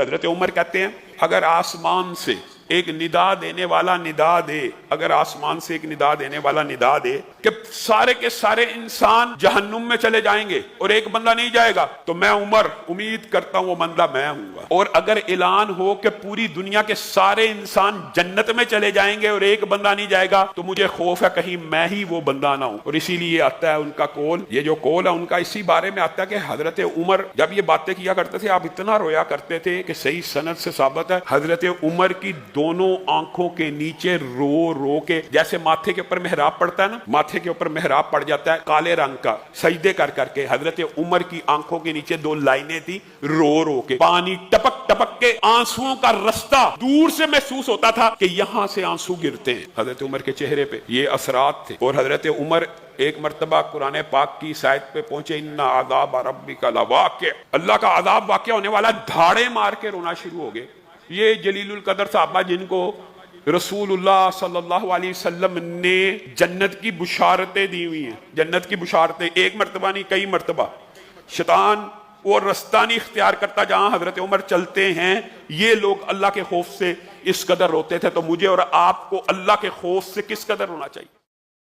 حضرت عمر کہتے ہیں اگر آسمان سے ایک ندا دینے والا ندا دے، اگر آسمان سے ایک ندا دینے والا ندا دے کہ سارے کے سارے انسان جہنم میں چلے جائیں گے اور ایک بندہ نہیں جائے گا، تو میں عمر امید کرتا ہوں وہ بندہ میں ہوں گا۔ اور اگر اعلان ہو کہ پوری دنیا کے سارے انسان جنت میں چلے جائیں گے اور ایک بندہ نہیں جائے گا، تو مجھے خوف ہے کہیں میں ہی وہ بندہ نہ ہوں۔ اور اسی لیے آتا ہے ان کا قول، یہ جو قول ہے ان کا اسی بارے میں آتا ہے کہ حضرت عمر جب یہ باتیں کیا کرتے تھے، آپ اتنا رویا کرتے تھے کہ صحیح سند سے ثابت ہے حضرت عمر کی دونوں آنکھوں کے نیچے رو رو کے، جیسے ماتھے کے اوپر محراب پڑتا ہے نا، ماتھے کے اوپر محراب پڑ جاتا ہے کالے رنگ کا، سجدے کر کر کے حضرت عمر کی آنکھوں کے نیچے دو لائنیں تھی، رو رو کے پانی ٹپک ٹپک کے آنسوؤں کا رستہ دور سے محسوس ہوتا تھا کہ یہاں سے آنسو گرتے ہیں حضرت عمر کے چہرے پہ، یہ اثرات تھے۔ اور حضرت عمر ایک مرتبہ قرآن پاک کی اس آیت پہ پہنچے، ان عذاب ربک لواقع، اللہ کا عذاب واقع ہونے والا، دھاڑے مار کے رونا شروع ہو گئے۔ یہ جلیل القدر صحابہ جن کو رسول اللہ صلی اللہ علیہ وسلم نے جنت کی بشارتیں دی ہوئی ہیں، جنت کی بشارتیں ایک مرتبہ نہیں کئی مرتبہ، شیطان وہ رستہ نہیں اختیار کرتا جہاں حضرت عمر چلتے ہیں، یہ لوگ اللہ کے خوف سے اس قدر روتے تھے، تو مجھے اور آپ کو اللہ کے خوف سے کس قدر رونا چاہیے۔